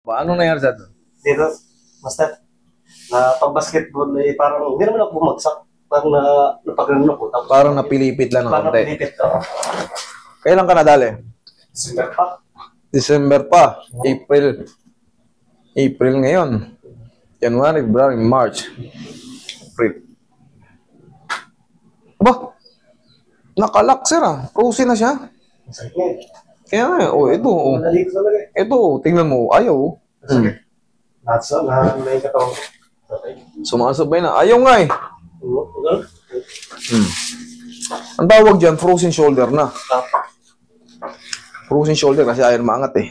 Ano nangyari sa doon? Dito, master, na pag-basketball, eh, parang hindi naman ako bumagsak. Parang napagano ko. Tapos, Parang napilipit lang ng parang konti. napilipit. Kailan ka nadali? Singer pa. December pa. April. April ngayon. January, February, March. April. Aba! Nakalak, sir ah. Frozen na siya. Masakit nga eh. Kaya nga, ito. Nalito talaga eh. Ito, tingnan mo. Ayaw. Masakit. Natsa, may katawang. Sumasabay na. Ayaw nga eh. Ganun. Ang tawag dyan, frozen shoulder na. Frozen shoulder kasi ayaw maangat eh.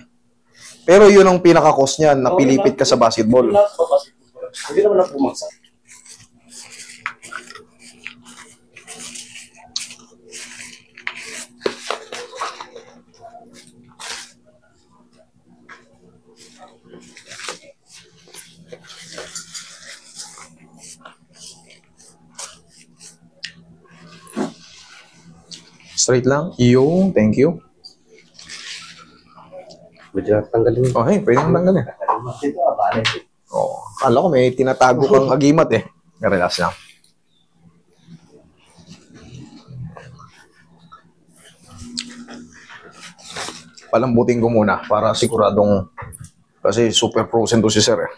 Pero yun ang pinaka-cause niyan, napilipit ka sa basketball. Hindi naman ako bumagsak. Straight lang. Yung, thank you. Medyo tanggalin. Oh, hey, pwede nang tanggalin. Dito, balik. Oh, kala ko may tinatago kang agimat eh. Relax lang. Palambutin ko muna para siguradong kasi super frozen to si sir eh.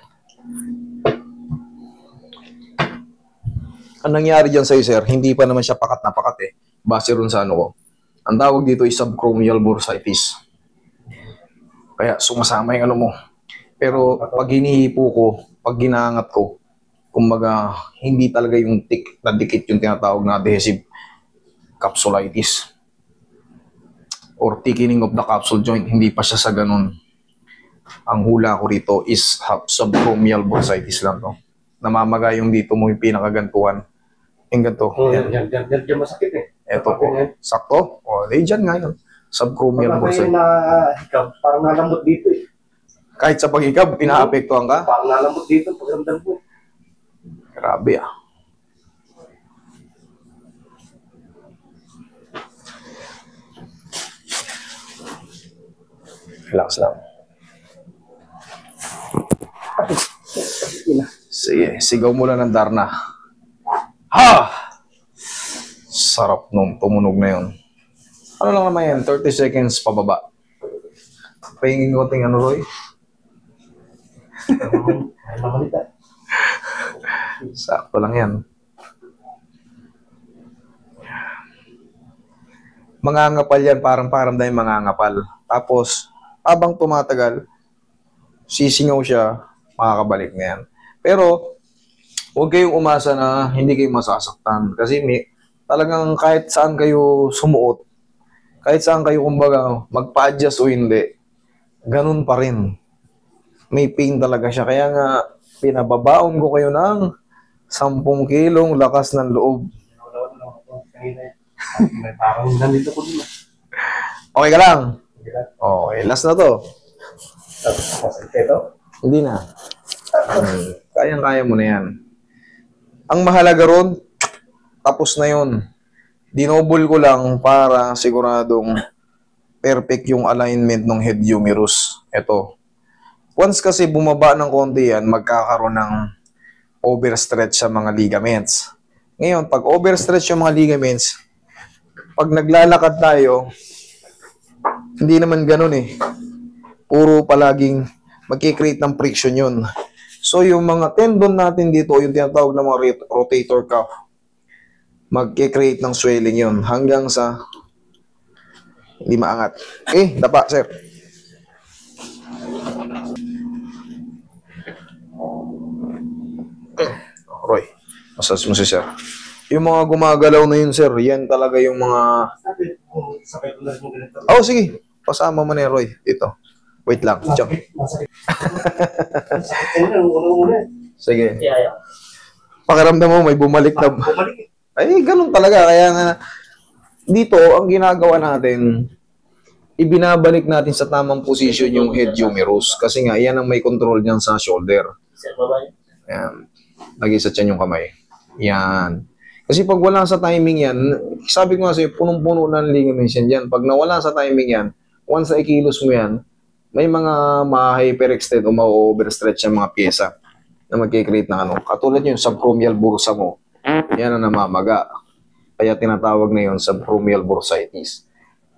Ang nangyari dyan sa'yo sir, hindi pa naman siya pakat na pakat eh. Base rin sa ano ko. Ang tawag dito ay subchromial bursitis. Kaya sumasama yung ano mo. Pero pag hinihipo ko, pag ginangat ko, kumbaga hindi talaga yung na dikit yung tinatawag na adhesive capsulitis or thickening of the capsule joint. Hindi pa siya sa ganun. Ang hula ko rito is subchromial bursitis lang to. Namamaga yung dito mo yung pinakagantuhan. Yung ganito. Yan masakit eh. Ito po. Sakto. O, dyan nga yun. Subchromial bursitis. Parang nalambot dito eh. Kahit sa pag-hikab, pinaapektuhan ka? Parang nalambot dito pagramdam ko. Grabe ah. Relax lang. Sige, sigaw mo lang ng Darna. Ha! Sarap nung tumunog na yun. Ano lang naman yan? 30 seconds pababa. Pahingin ko ting ano, Roy? Sakto lang yan. Mangangapal yan, parang dahil mangangapal. Tapos, habang tumatagal, sisingaw siya, makakabalik na yan. Pero, huwag kayong umasa na hindi kayo masasaktan. Kasi talagang kahit saan kayo sumuot, kahit saan kayo kumbaga magpa-adjust o hindi, ganun pa rin. May pain talaga siya. Kaya nga, pinababaon ko kayo ng 10 kilong lakas ng loob. Parang nandito ko din. Okay ka lang? Okay, last na to. Ito? Hindi na. Kayang-kaya mo na yan. Ang mahalaga ron, tapos na yun. Dinobol ko lang para siguradong perfect yung alignment ng head humerus. Ito. Once kasi bumaba ng konti yan, magkakaroon ng overstretch sa mga ligaments. Ngayon, pag overstretch yung mga ligaments, pag naglalakad tayo, hindi naman ganun eh. Puro palaging magkikreate ng friction yun. So, yung mga tendon natin dito, yung tinatawag na mga rotator cuff, magkikreate ng swelling yun hanggang sa hindi maangat. Okay, dapa, sir. Roy, massage mo si sir. Yung mga gumagalaw na yun, sir, yan talaga yung mga... Sakit ko lang yung ganito. Oh, sige. Pasama mo na yun, Roy. Dito. Wait lang. Jump. Masakit. Sakit na, una-una. Sige. Yeah. Pakiramdam mo, may bumalik na... Bumalik. Ay, ganun talaga. Kaya nga, dito, ang ginagawa natin, ibinabalik natin sa tamang position yung head humerus. Kasi nga, yan ang may control niyan sa shoulder. Ayan. Lagi sa tiyan yung kamay. Yan. Kasi pag wala sa timing yan, sabi ko nga sa'yo, punong-puno na ng ligaments yan dyan. Pag nawala sa timing yan, once na ikilos mo yan, may mga ma-hyperextend o ma-overstretch ang mga pyesa na magkikreate ng ano. Katulad yung subchromial bursa mo. Yan ang namamaga. Kaya tinatawag na yun subchromial bursitis.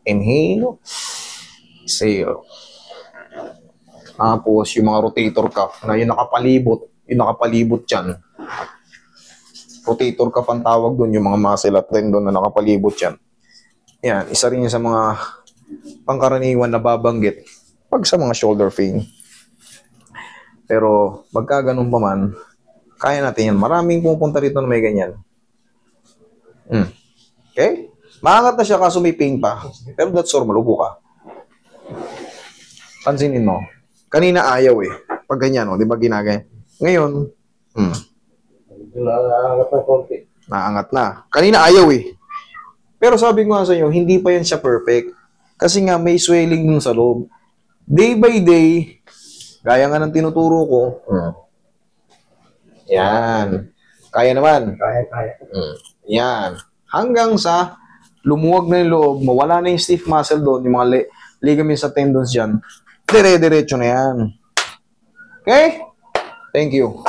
Inhale. Exhale. Tapos yung mga rotator cuff na yung nakapalibot dyan. Rotator cuff ang tawag doon, yung mga muscle at tendon na nakapalibot yan. Yan, isa rin sa mga pangkaraniwan na babanggit pag sa mga shoulder pain. Pero pagka ganun pa man, kaya natin yan. Maraming pumupunta rito na may ganyan. Okay? Maangat na siya kaso may pain pa. Pero that's normal. Upo ka. Pansinin mo. Kanina ayaw eh. Pag ganyan, di ba ginagaya? Ngayon, Naangat ng konti. naangat na. Kanina ayaw eh. Pero sabi ko nga sa inyo, hindi pa yan siya perfect. Kasi nga may swelling dun sa loob. Day by day, gaya nga ng tinuturo ko, yan. Kaya naman. Kaya. Yan. Hanggang sa lumuwag na yung loob, mawala na yung stiff muscle doon, yung mga ligaments sa tendons dyan, dire-diretso na yan. Okay? Thank you.